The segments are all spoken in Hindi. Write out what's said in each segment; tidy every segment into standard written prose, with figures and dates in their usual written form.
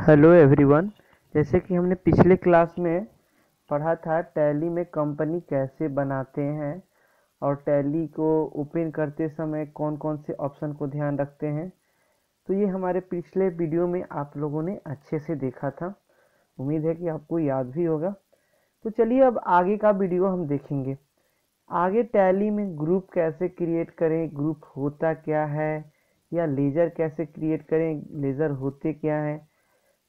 Hello everyone. जैसे कि हमने पिछले क्लास में पढ़ा था टैली में कंपनी कैसे बनाते हैं और टैली को ओपन करते समय कौन कौन से ऑप्शन को ध्यान रखते हैं। तो ये हमारे पिछले वीडियो में आप लोगों ने अच्छे से देखा था। उम्मीद है कि आपको याद भी होगा। तो चलिए अब आगे का वीडियो हम देखेंगे। आगे टैली में ग्रुप कैसे क्रिएट करें, ग्रुप होता क्या है, या लेजर कैसे क्रिएट करें, लेजर होते क्या हैं,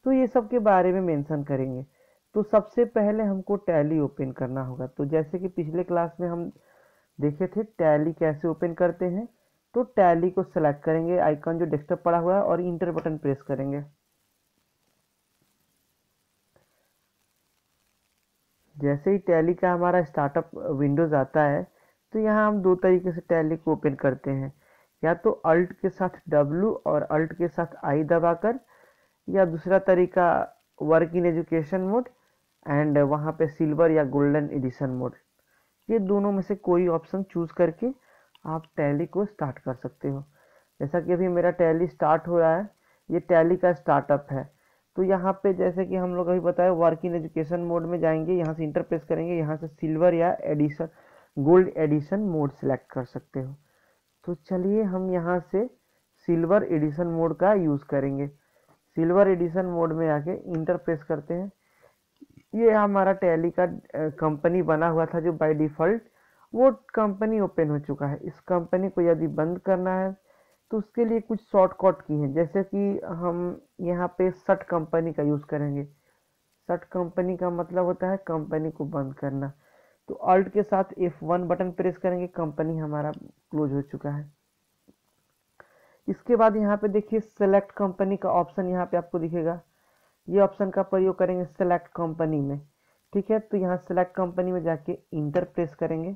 तो ये सब के बारे में मेंशन करेंगे। तो सबसे पहले हमको टैली ओपन करना होगा। तो जैसे कि पिछले क्लास में हम देखे थे टैली कैसे ओपन करते हैं। तो टैली को सेलेक्ट करेंगे, आइकन जो डेस्कटॉप पड़ा हुआ है, और इंटर बटन प्रेस करेंगे। जैसे ही टैली का हमारा स्टार्टअप विंडोज आता है, तो यहाँ हम दो तरीके से टैली को ओपन करते हैं, या तो अल्ट के साथ W और अल्ट के साथ I दबाकर, या दूसरा तरीका work in education mode and वहाँ पे सिल्वर या गोल्डन एडिशन मोड। ये दोनों में से कोई ऑप्शन चूज करके आप टैली को स्टार्ट कर सकते हो। जैसा कि अभी मेरा टैली स्टार्ट हो रहा है, ये टैली का स्टार्टअप है। तो यहाँ पे जैसे कि हम लोग अभी बताया वर्क इन एजुकेशन मोड में जाएंगे, यहाँ से इंटर प्रेस करेंगे, यहाँ से सिल्वर या edition gold edition mode select कर सकते हो। तो चलिए हम यहाँ से सिल्वर एडिशन मोड का यूज़ करेंगे। सिल्वर एडिशन मोड में आके इंटर प्रेस करते हैं। ये हमारा टैली का कंपनी बना हुआ था जो बाय डिफ़ॉल्ट, वो कंपनी ओपन हो चुका है। इस कंपनी को यदि बंद करना है तो उसके लिए कुछ शॉर्टकट की हैं, जैसे कि हम यहाँ पे शट कंपनी का यूज़ करेंगे। शट कंपनी का मतलब होता है कंपनी को बंद करना। तो अल्ट के साथ F1 बटन प्रेस करेंगे, कंपनी हमारा क्लोज हो चुका है। इसके बाद यहाँ पे देखिए सेलेक्ट कंपनी का ऑप्शन यहाँ पे आपको दिखेगा। ये ऑप्शन का प्रयोग करेंगे सेलेक्ट कंपनी में। ठीक है, तो यहाँ सेलेक्ट कंपनी में जाके इंटर प्रेस करेंगे।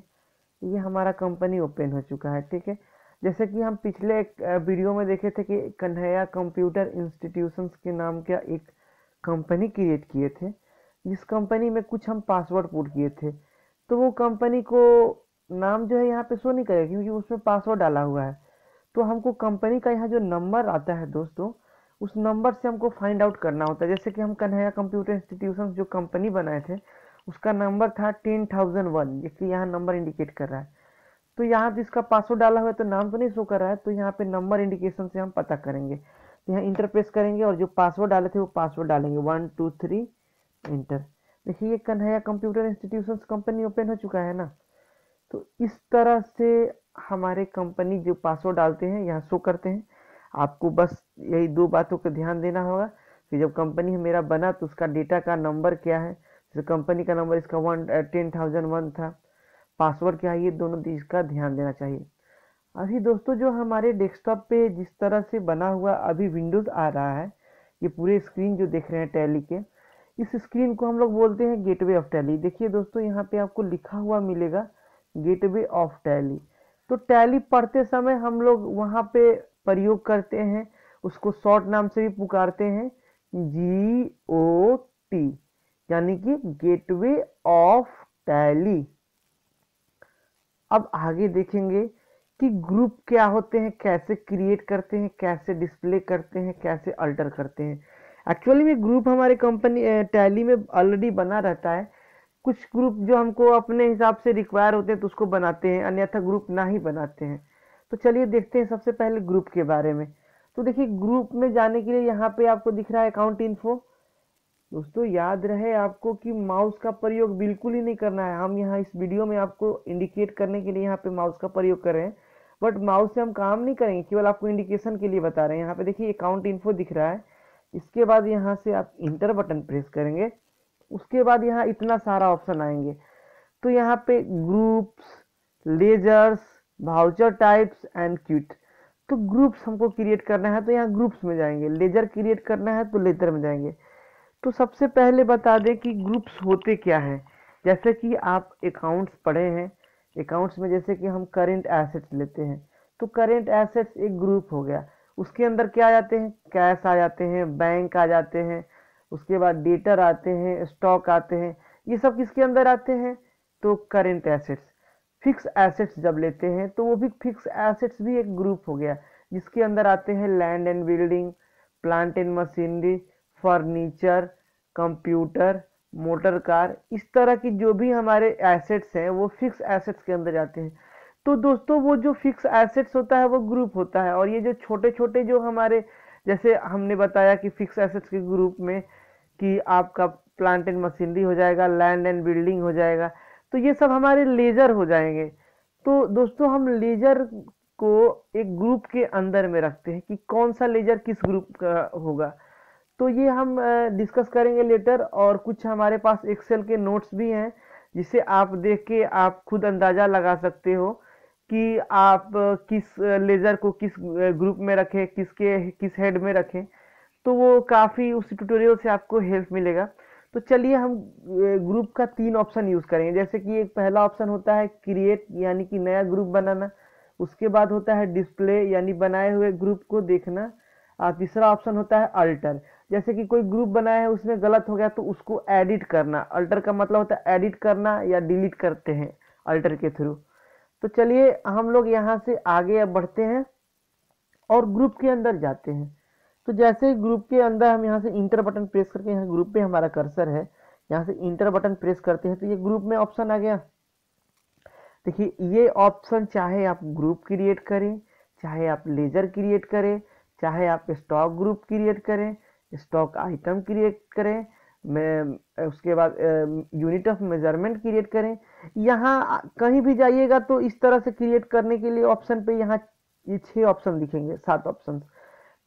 ये हमारा कंपनी ओपन हो चुका है। ठीक है, जैसे कि हम पिछले वीडियो में देखे थे कि कन्हैया कंप्यूटर इंस्टीट्यूशंस के नाम का एक कंपनी क्रिएट किए थे, जिस कंपनी में कुछ हम पासवर्ड पुट किए थे। तो वो कंपनी को नाम जो है यहाँ पे शो नहीं करेगा, क्योंकि उसमें पासवर्ड डाला हुआ है। तो हमको कंपनी का यहाँ जो नंबर आता है दोस्तों, उस नंबर से हमको फाइंड आउट करना होता है। जैसे कि हम कन्हैया कंप्यूटर इंस्टीट्यूशन जो कंपनी बनाए थे, उसका नंबर था 10,001, जिसकी यहाँ नंबर इंडिकेट कर रहा है। तो यहाँ तो इसका पासवर्ड डाला हुआ है तो नाम तो नहीं शो कर रहा है, तो यहाँ पे नंबर इंडिकेशन से हम पता करेंगे। तो यहाँ इंटर प्रेस करेंगे और जो पासवर्ड डाले थे वो पासवर्ड डालेंगे 1 2 3 इंटर। देखिए ये Kanhaiya computer institution company open हो चुका है ना। तो इस तरह से हमारे कंपनी जो पासवर्ड डालते हैं यहाँ शो करते हैं। आपको बस यही दो बातों का ध्यान देना होगा कि जब कंपनी मेरा बना तो उसका डेटा का नंबर क्या है। जैसे कंपनी का नंबर इसका 10,001 था, पासवर्ड क्या है, ये दोनों चीज का ध्यान देना चाहिए। अभी दोस्तों जो हमारे डेस्कटॉप पे जिस तरह से बना हुआ अभी विंडोज आ रहा है, ये पूरे स्क्रीन जो देख रहे हैं टैली के, इस स्क्रीन को हम लोग बोलते हैं गेटवे ऑफ टैली। देखिए दोस्तों यहाँ पे आपको लिखा हुआ मिलेगा गेटवे ऑफ टैली। तो टैली पढ़ते समय हम लोग वहाँ पे प्रयोग करते हैं, उसको शॉर्ट नाम से भी पुकारते हैं GOT, यानी कि गेटवे ऑफ टैली। अब आगे देखेंगे कि ग्रुप क्या होते हैं, कैसे क्रिएट करते हैं, कैसे डिस्प्ले करते हैं, कैसे अल्टर करते हैं। एक्चुअली में ग्रुप हमारे कंपनी टैली में ऑलरेडी बना रहता है। कुछ ग्रुप जो हमको अपने हिसाब से रिक्वायर होते हैं तो उसको बनाते हैं, अन्यथा ग्रुप ना ही बनाते हैं। तो चलिए देखते हैं सबसे पहले ग्रुप के बारे में। तो देखिए ग्रुप में जाने के लिए यहाँ पे आपको दिख रहा है अकाउंट इन्फो। दोस्तों याद रहे आपको कि माउस का प्रयोग बिल्कुल ही नहीं करना है। हम यहाँ इस वीडियो में आपको इंडिकेट करने के लिए यहाँ पे माउस का प्रयोग कर रहे हैं, बट माउस से हम काम नहीं करेंगे, केवल आपको इंडिकेशन के लिए बता रहे हैं। यहाँ पे देखिए अकाउंट इन्फो दिख रहा है। इसके बाद यहाँ से आप इंटर बटन प्रेस करेंगे। उसके बाद यहाँ इतना सारा ऑप्शन आएंगे। तो यहाँ पे groups, ledgers, voucher types and quit. तो ग्रुप्स हमको क्रिएट करना है तो यहाँ ग्रुप्स में जाएंगे, लेजर क्रिएट करना है तो लेजर में जाएंगे। तो सबसे पहले बता दें कि ग्रुप्स होते क्या हैं। जैसे कि आप अकाउंट्स पढ़े हैं, अकाउंट्स में जैसे कि हम करेंट एसेट्स लेते हैं, तो करेंट एसेट्स एक ग्रुप हो गया। उसके अंदर क्या आ जाते हैं, कैश आ जाते हैं, बैंक आ जाते हैं, उसके बाद डेटर आते हैं, स्टॉक आते हैं। ये सब किसके अंदर आते हैं, तो करेंट एसेट्स। फिक्स एसेट्स जब लेते हैं तो वो भी फिक्स एसेट्स भी एक ग्रुप हो गया, जिसके अंदर आते हैं land and building, plant and machinery, furniture, computer, motor car, इस तरह की जो भी हमारे एसेट्स हैं वो फिक्स एसेट्स के अंदर जाते हैं। तो दोस्तों वो जो फिक्स एसेट्स होता है वो ग्रुप होता है, और ये जो छोटे छोटे जो हमारे, जैसे हमने बताया कि फिक्स एसेट्स के ग्रुप में कि आपका प्लांट एंड मशीनरी हो जाएगा, लैंड एंड बिल्डिंग हो जाएगा, तो ये सब हमारे लेजर हो जाएंगे। तो दोस्तों हम लेजर को एक ग्रुप के अंदर में रखते हैं कि कौन सा लेजर किस ग्रुप का होगा, तो ये हम डिस्कस करेंगे लेटर। और कुछ हमारे पास एक्सेल के नोट्स भी हैं जिसे आप देख के आप खुद अंदाज़ा लगा सकते हो कि आप किस लेज़र को किस ग्रुप में रखें, किस हेड में रखें। तो वो काफ़ी उस ट्यूटोरियल से आपको हेल्प मिलेगा। तो चलिए हम ग्रुप का 3 ऑप्शन यूज़ करेंगे। जैसे कि एक पहला ऑप्शन होता है क्रिएट, यानी कि नया ग्रुप बनाना। उसके बाद होता है डिस्प्ले, यानी बनाए हुए ग्रुप को देखना। तीसरा ऑप्शन होता है अल्टर, जैसे कि कोई ग्रुप बनाया है उसमें गलत हो गया तो उसको एडिट करना। अल्टर का मतलब होता है एडिट करना या डिलीट करते हैं अल्टर के थ्रू। तो चलिए हम लोग यहाँ से आगे अब बढ़ते हैं और ग्रुप के अंदर जाते हैं। तो जैसे ही ग्रुप के अंदर हम यहाँ से इंटर बटन प्रेस करके, यहाँ ग्रुप पे हमारा कर्सर है, यहाँ से इंटर बटन प्रेस करते हैं तो ये ग्रुप में ऑप्शन आ गया। देखिए ये ऑप्शन चाहे आप ग्रुप क्रिएट करें, चाहे आप लेजर क्रिएट करें, चाहे आप स्टॉक ग्रुप क्रिएट करें, स्टॉक आइटम क्रिएट करें, मैं उसके बाद यूनिट ऑफ मेजरमेंट क्रिएट करें, यहाँ कहीं भी जाइएगा तो इस तरह से क्रिएट करने के लिए ऑप्शन पे यहाँ ये 6 ऑप्शन दिखेंगे, 7 ऑप्शन।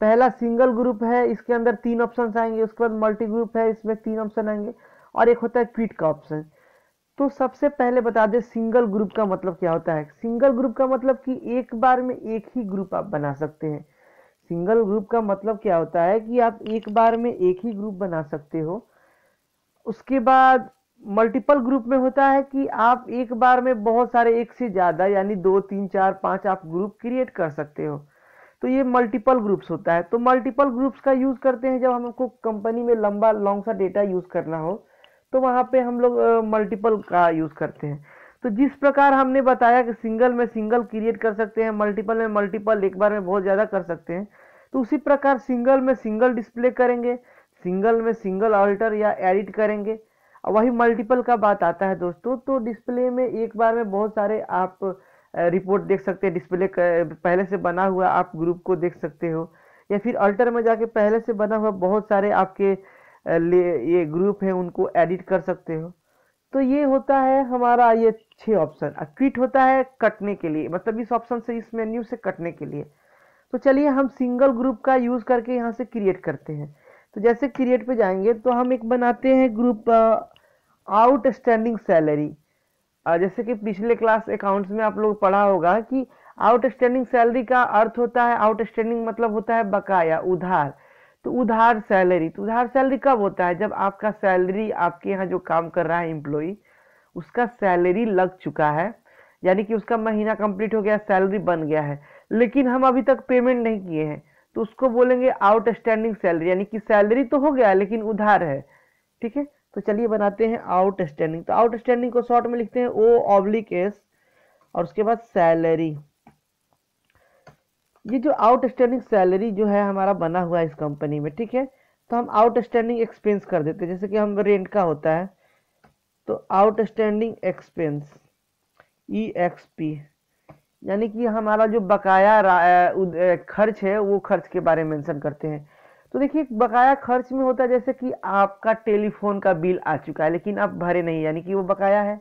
पहला सिंगल ग्रुप है, इसके अंदर 3 ऑप्शन आएंगे। उसके बाद मल्टी ग्रुप है, इसमें 3 ऑप्शन आएंगे, और एक होता है क्विट का ऑप्शन। तो सबसे पहले बता दें सिंगल ग्रुप का मतलब क्या होता है। सिंगल ग्रुप का मतलब कि एक बार में एक ही ग्रुप आप बना सकते हैं। सिंगल ग्रुप का मतलब क्या होता है कि आप एक बार में एक ही ग्रुप बना सकते हो। उसके बाद मल्टीपल ग्रुप में होता है कि आप एक बार में बहुत सारे, एक से ज़्यादा, यानी 2, 3, 4, 5 आप ग्रुप क्रिएट कर सकते हो। तो ये मल्टीपल ग्रुप्स होता है। तो मल्टीपल ग्रुप्स का यूज़ करते हैं जब हमको कंपनी में लॉन्ग सा डेटा यूज़ करना हो, तो वहाँ पे हम लोग मल्टीपल का यूज़ करते हैं। तो जिस प्रकार हमने बताया कि सिंगल में सिंगल क्रिएट कर सकते हैं, मल्टीपल में मल्टीपल, एक बार में बहुत ज़्यादा कर सकते हैं, तो उसी प्रकार सिंगल में सिंगल डिस्प्ले करेंगे, सिंगल में सिंगल अल्टर या एडिट करेंगे। वही मल्टीपल का बात आता है दोस्तों। तो डिस्प्ले में एक बार में बहुत सारे आप रिपोर्ट देख सकते हैं, डिस्प्ले पहले से बना हुआ आप ग्रुप को देख सकते हो, या फिर अल्टर में जाके पहले से बना हुआ बहुत सारे आपके ये ग्रुप हैं उनको एडिट कर सकते हो। तो ये होता है हमारा ये 6 ऑप्शन। क्विट होता है कटने के लिए, मतलब इस ऑप्शन से, इस मेन्यू से कटने के लिए। तो चलिए हम सिंगल ग्रुप का यूज़ करके यहाँ से क्रिएट करते हैं। तो जैसे क्रिएट पे जाएंगे तो हम एक बनाते हैं ग्रुप आउटस्टैंडिंग सैलरी। जैसे कि पिछले क्लास अकाउंट्स में आप लोग पढ़ा होगा कि आउटस्टैंडिंग सैलरी का अर्थ होता है, आउटस्टैंडिंग मतलब होता है बकाया, उधार। तो उधार सैलरी, तो उधार सैलरी कब होता है? जब आपका सैलरी, आपके यहाँ जो काम कर रहा है एम्प्लॉई, उसका सैलरी लग चुका है, यानी कि उसका महीना कंप्लीट हो गया, सैलरी बन गया है, लेकिन हम अभी तक पेमेंट नहीं किए हैं, तो उसको बोलेंगे आउटस्टैंडिंग सैलरी, यानी कि सैलरी तो हो गया लेकिन उधार है। ठीक है, तो चलिए बनाते हैं आउटस्टैंडिंग। तो आउटस्टैंडिंग को शॉर्ट में लिखते हैं O/S, और उसके बाद सैलरी। ये जो आउटस्टैंडिंग सैलरी जो है हमारा बना हुआ है इस कंपनी में, ठीक है, तो हम आउटस्टैंडिंग एक्सपेंस कर देते हैं। जैसे कि हम रेंट का होता है तो आउटस्टैंडिंग एक्सपेंस EXP, यानी कि हमारा जो बकाया खर्च है वो खर्च के बारे में मेंशन करते हैं। तो देखिए बकाया खर्च में होता है जैसे कि आपका टेलीफोन का बिल आ चुका है लेकिन आप भरे नहीं, यानी कि वो बकाया है।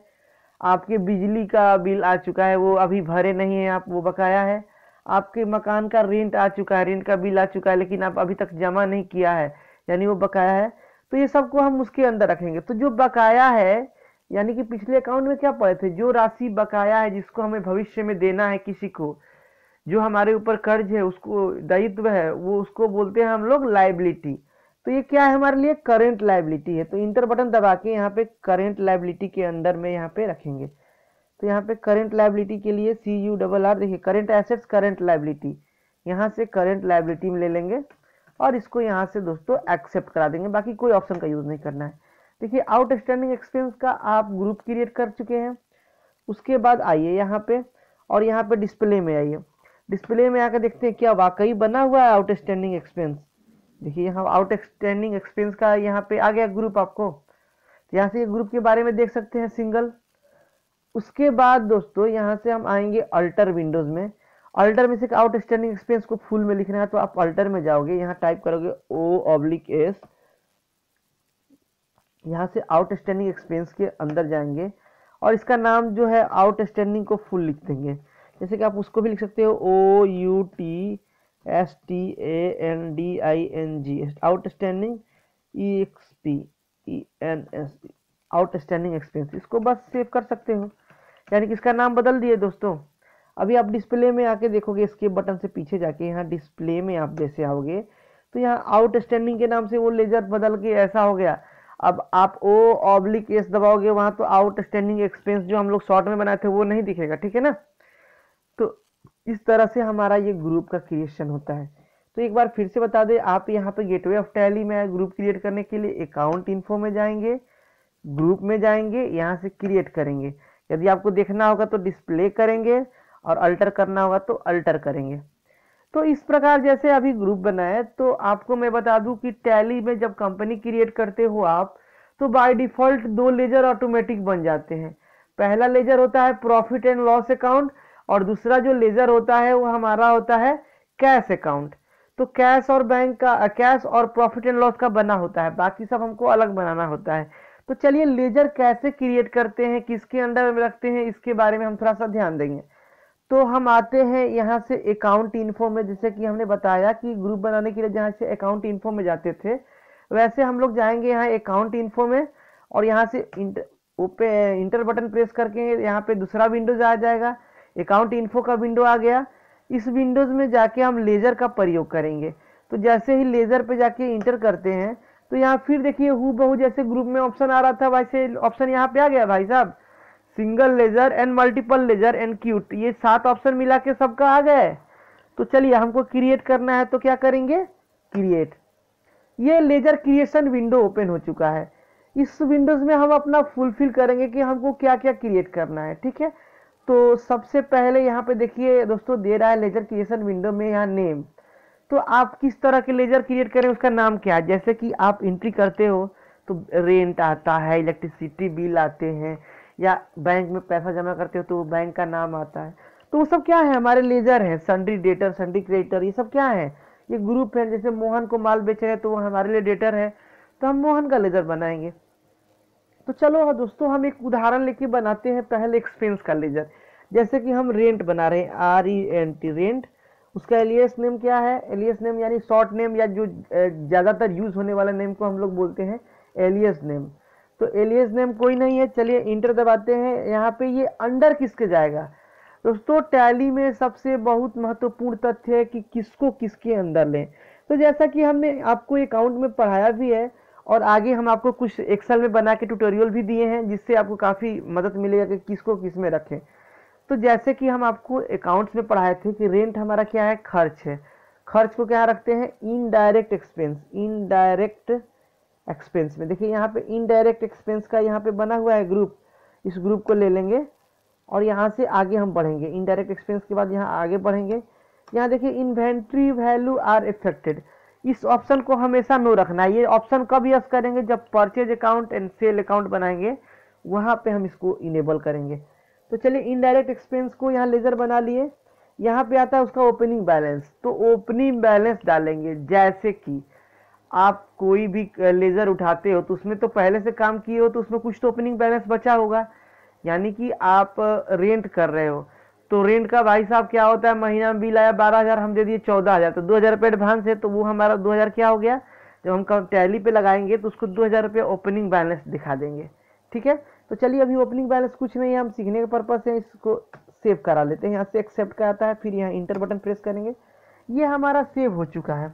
आपके बिजली का बिल आ चुका है, वो अभी भरे नहीं है आप, वो बकाया है। आपके मकान का रेंट आ चुका है, रेंट का बिल आ चुका है लेकिन आप अभी तक जमा नहीं किया है, यानी वो बकाया है। तो ये सबको हम उसके अंदर रखेंगे। तो जो बकाया है, यानी कि पिछले अकाउंट में क्या पढ़े थे, जो राशि बकाया है जिसको हमें भविष्य में देना है किसी को, जो हमारे ऊपर कर्ज है, उसको दायित्व है, वो उसको बोलते हैं हम लोग लाइबिलिटी। तो ये क्या है हमारे लिए? करेंट लाइबिलिटी है। तो इंटर बटन दबा के यहाँ पे करेंट लाइबिलिटी के अंदर में यहाँ पे रखेंगे। तो यहाँ पे करेंट लाइबिलिटी के लिए CURR, देखिए करेंट एसेट्स करेंट लाइबिलिटी, यहाँ से करेंट लाइबिलिटी में ले लेंगे और इसको यहाँ से दोस्तों एक्सेप्ट करा देंगे। बाकी कोई ऑप्शन का यूज नहीं करना है। देखिए आउटस्टैंडिंग एक्सपेंस का आप ग्रुप क्रिएट कर चुके हैं। उसके बाद आइए यहाँ पे, और यहाँ पे डिस्प्ले में आइए। डिस्प्ले में आकर देखते हैं क्या वाकई बना हुआ है आउटस्टैंडिंग एक्सपेंस। देखिए यहाँ आउटस्टैंडिंग एक्सपेंस का यहाँ पे आ गया ग्रुप आपको, तो यहाँ से ग्रुप के बारे में देख सकते हैं सिंगल। उसके बाद दोस्तों यहाँ से हम आएंगे अल्टर विंडोज में। अल्टर में से आउटस्टैंडिंग एक्सपेंस को फुल में लिखना है तो आप अल्टर में जाओगे, यहाँ टाइप करोगे O/S, यहाँ से आउटस्टैंडिंग एक्सपेंस के अंदर जाएंगे और इसका नाम जो है आउटस्टैंडिंग को फुल लिख देंगे। जैसे कि आप उसको भी लिख सकते हो OUTSTANDING, outstanding EXPENS, outstanding expense. इसको बस सेव कर सकते हो, यानी कि इसका नाम बदल दिए दोस्तों। अभी आप डिस्प्ले में आके देखोगे, एस्केप बटन से पीछे जाके यहाँ डिस्प्ले में आप जैसे आओगे तो यहाँ आउटस्टैंडिंग के नाम से वो लेजर बदल के ऐसा हो गया। अब आप O/S दबाओगे वहां तो आउटस्टैंडिंग एक्सपेंस जो हम लोग शॉर्ट में बनाए थे वो नहीं दिखेगा, ठीक है ना। तो इस तरह से हमारा ये ग्रुप का क्रिएशन होता है। तो एक बार फिर से बता दें, आप यहाँ पे गेटवे ऑफ टैली में ग्रुप क्रिएट करने के लिए अकाउंट इन्फो में जाएंगे, ग्रुप में जाएंगे, यहाँ से क्रिएट करेंगे। यदि आपको देखना होगा तो डिस्प्ले करेंगे और अल्टर करना होगा तो अल्टर करेंगे। तो इस प्रकार जैसे अभी ग्रुप बनाए, तो आपको मैं बता दूं कि टैली में जब कंपनी क्रिएट करते हो आप, तो बाय डिफॉल्ट 2 लेजर ऑटोमेटिक बन जाते हैं। पहला लेजर होता है प्रॉफिट एंड लॉस अकाउंट और दूसरा जो लेजर होता है वो हमारा होता है कैश अकाउंट। तो कैश और बैंक का, कैश और प्रॉफिट एंड लॉस का बना होता है, बाकी सब हमको अलग बनाना होता है। तो चलिए लेजर कैसे क्रिएट करते हैं, किसके अंडर में रखते हैं, इसके बारे में हम थोड़ा सा ध्यान देंगे। तो हम आते हैं यहाँ से अकाउंट इन्फो में। जैसे कि हमने बताया कि ग्रुप बनाने के लिए जहाँ से अकाउंट इन्फो में जाते थे, वैसे हम लोग जाएंगे यहाँ अकाउंट इन्फो में और यहाँ से इंटर बटन प्रेस करके यहाँ पे दूसरा विंडोज आ जाएगा। अकाउंट इन्फो का विंडो आ गया। इस विंडोज में जाके हम लेजर का प्रयोग करेंगे। तो जैसे ही लेजर पे जाके इंटर करते हैं तो यहाँ फिर देखिए हूबहू जैसे ग्रुप में ऑप्शन आ रहा था वैसे ऑप्शन यहाँ पे आ गया भाई साहब, single ledger and multiple ledger and quit, ये 7 ऑप्शन मिला के सबका आ गए। तो चलिए हमको क्रिएट करना है तो क्या करेंगे, क्रिएट। ये लेजर क्रिएशन विंडो ओपन हो चुका है। इस विंडोज में हम अपना फुलफिल करेंगे कि हमको क्या क्या क्रिएट करना है, ठीक है। तो सबसे पहले यहाँ पे देखिए दोस्तों दे रहा है लेजर क्रिएशन विंडो में यहाँ नेम। तो आप किस तरह के लेजर क्रिएट करें, उसका नाम क्या है। जैसे कि आप एंट्री करते हो तो रेंट आता है, इलेक्ट्रिसिटी बिल आते हैं, या बैंक में पैसा जमा करते हो तो वो बैंक का नाम आता है। तो वो सब क्या है, हमारे लेजर हैं। सन्ड्री डेटर, सन्ड्री क्रेडिटर, ये सब क्या है, ये ग्रुप है। जैसे मोहन को माल बेचे हैं तो वो हमारे लिए डेटर है, तो हम मोहन का लेजर बनाएंगे। तो चलो दोस्तों हम एक उदाहरण लेके बनाते हैं पहले एक्सपेंस का लेजर। जैसे कि हम रेंट बना रहे हैं, RENT, रेंट। उसका एलियस नेम क्या है, एलियस नेम यानी शॉर्ट नेम या जो ज़्यादातर यूज होने वाला नेम को हम लोग बोलते हैं एलियस नेम। तो एलियस नेम कोई नहीं है, चलिए इंटर दबाते हैं। यहाँ पे ये अंडर किसके जाएगा दोस्तों, टैली में सबसे बहुत महत्वपूर्ण तथ्य है कि किसको किसके अंदर लें। तो जैसा कि हमने आपको अकाउंट में पढ़ाया भी है और आगे हम आपको कुछ एक्सेल में बना के ट्यूटोरियल भी दिए हैं जिससे आपको काफ़ी मदद मिलेगा कि किसको किस में रखें। तो जैसे कि हम आपको अकाउंट्स में पढ़ाए थे कि रेंट हमारा क्या है, खर्च है। खर्च को क्या रखते हैं, इनडायरेक्ट एक्सपेंस, इनडायरेक्ट एक्सपेंस में। देखिए यहाँ पे इनडायरेक्ट एक्सपेंस का यहाँ पे बना हुआ है ग्रुप, इस ग्रुप को ले लेंगे और यहाँ से आगे हम बढ़ेंगे। इनडायरेक्ट एक्सपेंस के बाद यहाँ आगे बढ़ेंगे। यहाँ देखिए इन्वेंट्री वैल्यू आर इफेक्टेड, इस ऑप्शन को हमेशा नो रखना है। ये ऑप्शन कब यस करेंगे, जब purchase account and sale account बनाएंगे वहाँ पे हम इसको इनेबल करेंगे। तो चलिए इनडायरेक्ट एक्सपेंस को यहाँ लेजर बना लिए। यहाँ पे आता है उसका ओपनिंग बैलेंस, तो ओपनिंग बैलेंस डालेंगे। जैसे कि आप कोई भी लेजर उठाते हो तो उसमें तो पहले से काम किए हो तो उसमें कुछ तो ओपनिंग बैलेंस बचा होगा। यानी कि आप रेंट कर रहे हो तो रेंट का भाई साहब क्या होता है, महीना में बिल आया 12,000, हम दे दिए 14,000, तो 2,000 रुपये एडवांस है, तो वो हमारा 2,000 क्या हो गया। जब हम टैली पे लगाएंगे तो उसको 2,000 रुपये ओपनिंग बैलेंस दिखा देंगे, ठीक है। तो चलिए अभी ओपनिंग बैलेंस कुछ नहीं है, हम सीखने के पर्पज से इसको सेव करा लेते हैं। यहाँ से एक्सेप्ट का आता है, फिर यहाँ इंटर बटन प्रेस करेंगे, ये हमारा सेव हो चुका है।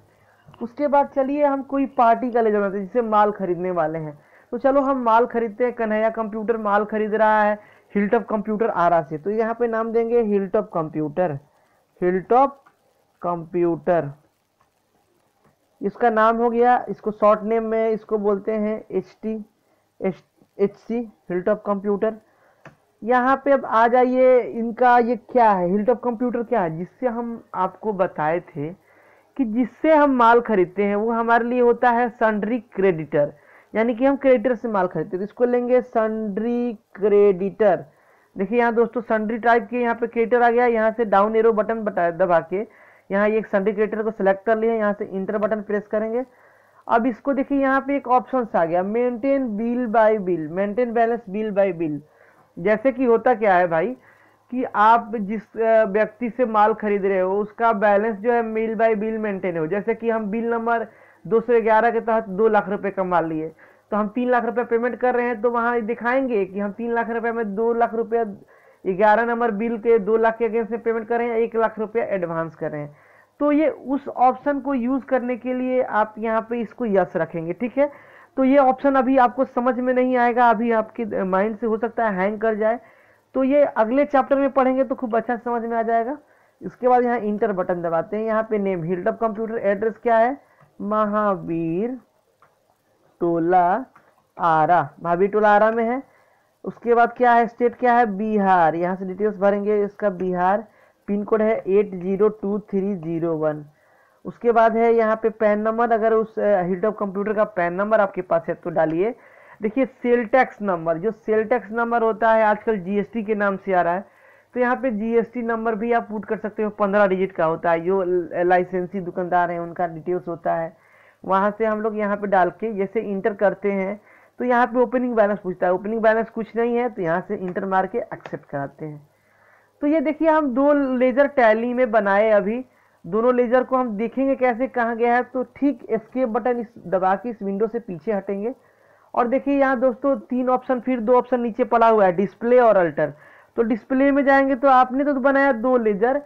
उसके बाद चलिए हम कोई पार्टी का ले जाना है, जिससे माल खरीदने वाले हैं। तो चलो हम माल खरीदते हैं। कन्हैया कंप्यूटर माल खरीद रहा है हिलटॉप कंप्यूटर आरा से, तो यहाँ पे नाम देंगे हिलटॉप कंप्यूटर, हिलटॉप कंप्यूटर इसका नाम हो गया। इसको शॉर्ट नेम में इसको बोलते हैं HC, हिलटॉप कंप्यूटर। यहाँ पे अब आ जाइए, इनका ये क्या है, हिलटॉप कंप्यूटर क्या है, जिससे हम आपको बताए थे कि जिससे हम माल खरीदते हैं वो हमारे लिए होता है सन्ड्री क्रेडिटर, यानी कि हम क्रेडिटर से माल खरीदते हैं तो इसको लेंगे सन्ड्री क्रेडिटर। देखिए यहाँ दोस्तों सन्ड्री टाइप के यहाँ पे क्रेडिटर आ गया, यहाँ से डाउन एरो बटन दबा के यहाँ ये सन्ड्री क्रेडिटर को सिलेक्ट कर लिया, यहाँ से इंटर बटन प्रेस करेंगे। अब इसको देखिए यहाँ पे एक ऑप्शन आ गया maintain bill bye bill, maintain balance bill bye bill. जैसे कि होता क्या है भाई कि आप जिस व्यक्ति से माल खरीद रहे हो उसका बैलेंस जो है बिल बाय बिल मेंटेन हो। जैसे कि हम बिल नंबर 211 के तहत 2 लाख रुपए का माल लिए, तो हम 3 लाख रुपए पेमेंट कर रहे हैं, तो वहां दिखाएंगे कि हम 3 लाख रुपए में 2 लाख रुपया 11 नंबर बिल के 2 लाख के अगेंस्ट में पेमेंट कर रहे हैं, 1 लाख रुपया एडवांस कर रहे हैं। तो ये उस ऑप्शन को यूज करने के लिए आप यहाँ पे इसको यस रखेंगे, ठीक है। तो ये ऑप्शन अभी आपको समझ में नहीं आएगा, अभी आपके माइंड से हो सकता है हैंग कर जाए, तो ये अगले चैप्टर में पढ़ेंगे तो खूब अच्छा समझ में आ जाएगा। इसके बाद यहाँ इंटर बटन दबाते हैं, यहाँ पे नेम हिलटॉप कंप्यूटर, एड्रेस क्या है महावीर टोला आरा, महावीर टोला आरा में है। उसके बाद क्या है स्टेट क्या है बिहार, यहाँ से डिटेल्स भरेंगे इसका बिहार, पिन कोड है 802301। उसके बाद है यहाँ पे पैन नंबर, अगर उस हिलटॉप कंप्यूटर का पैन नंबर आपके पास है तो डालिए। देखिए सेल टैक्स नंबर, जो सेल टैक्स नंबर होता है आजकल जीएसटी के नाम से आ रहा है, तो यहाँ पे जीएसटी नंबर भी आप पुट कर सकते हो, 15 डिजिट का होता है, जो लाइसेंसी दुकानदार हैं उनका डिटेल्स होता है। वहां से हम लोग यहाँ पे डाल के जैसे इंटर करते हैं तो यहाँ पे ओपनिंग बैलेंस पूछता है, ओपनिंग बैलेंस कुछ नहीं है तो यहाँ से इंटर मार के एक्सेप्ट कराते हैं। तो ये देखिए हम 2 लेजर टैली में बनाए, अभी दोनों लेजर को हम देखेंगे कैसे कहाँ गया है। तो ठीक एस्केप बटन इस दबा के इस विंडो से पीछे हटेंगे और देखिए यहाँ दोस्तों 3 ऑप्शन, फिर 2 ऑप्शन नीचे पड़ा हुआ है डिस्प्ले और अल्टर। तो डिस्प्ले में जाएंगे तो आपने तो बनाया 2 लेजर,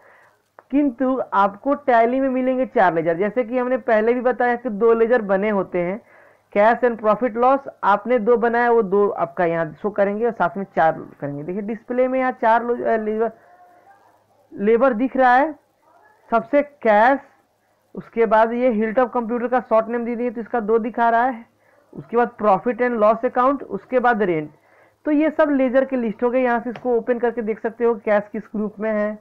किंतु आपको टैली में मिलेंगे 4 लेजर। जैसे कि हमने पहले भी बताया कि 2 लेजर बने होते हैं, कैश एंड प्रॉफिट लॉस, आपने 2 बनाया वो 2 आपका यहाँ शो करेंगे और साथ में 4 करेंगे। देखिए डिस्प्ले में यहाँ 4 लेबर दिख रहा है, सबसे कैश, उसके बाद ये हिलटॉप कंप्यूटर का शॉर्ट नेम दी है तो इसका 2 दिखा रहा है, उसके बाद प्रॉफिट एंड लॉस अकाउंट, उसके बाद रेंट। तो ये सब लेजर के लिस्ट हो गए। यहाँ से इसको ओपन करके देख सकते हो कैश किस ग्रुप में है,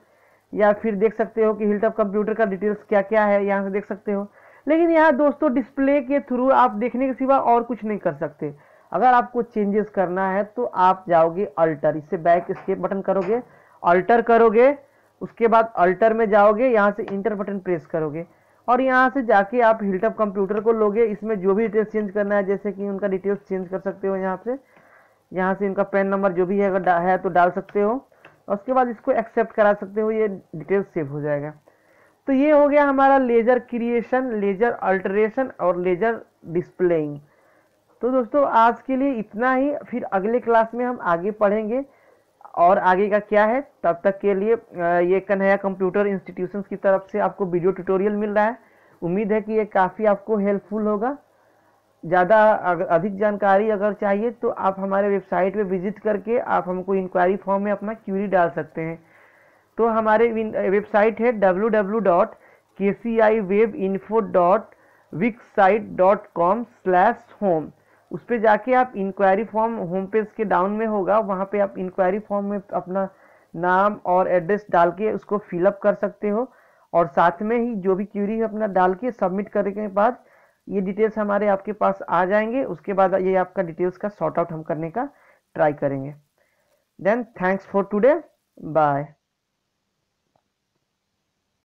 या फिर देख सकते हो कि हिलटॉप कंप्यूटर का डिटेल्स क्या क्या है, यहाँ से देख सकते हो। लेकिन यहाँ दोस्तों डिस्प्ले के थ्रू आप देखने के सिवा और कुछ नहीं कर सकते। अगर आपको चेंजेस करना है तो आप जाओगे अल्टर, इससे बैक एस्केप बटन करोगे, अल्टर करोगे, उसके बाद अल्टर में जाओगे, यहाँ से इंटर बटन प्रेस करोगे और यहाँ से जाके आप हिलटॉप कंप्यूटर को लोगे। इसमें जो भी डिटेल्स चेंज करना है, जैसे कि उनका डिटेल्स चेंज कर सकते हो, यहाँ से इनका पैन नंबर जो भी है अगर है तो डाल सकते हो और उसके बाद इसको एक्सेप्ट करा सकते हो, ये डिटेल्स सेव हो जाएगा। तो ये हो गया हमारा लेजर क्रिएशन, लेजर अल्टरेशन और लेजर डिस्प्लेइंग। तो दोस्तों आज के लिए इतना ही, फिर अगले क्लास में हम आगे पढ़ेंगे और आगे का क्या है। तब तक के लिए ये कन्हैया कंप्यूटर इंस्टीट्यूशन की तरफ से आपको वीडियो ट्यूटोरियल मिल रहा है। उम्मीद है कि ये काफ़ी आपको हेल्पफुल होगा। ज़्यादा अधिक जानकारी अगर चाहिए तो आप हमारे वेबसाइट पे विजिट करके आप हमको इंक्वायरी फॉर्म में अपना क्यूरी डाल सकते हैं। तो हमारे वेबसाइट है www.kciwebinfo.wixsite.com/home। उस पर जाके आप इंक्वायरी फॉर्म होम पेज के डाउन में होगा, वहाँ पे आप इंक्वायरी फॉर्म में अपना नाम और एड्रेस डाल के उसको फिलअप कर सकते हो और साथ में ही जो भी क्यूरी है अपना डाल के सबमिट करने के बाद ये डिटेल्स हमारे आपके पास आ जाएंगे। उसके बाद ये आपका डिटेल्स का सॉर्ट आउट हम करने का ट्राई करेंगे। Then thanks for today, bye.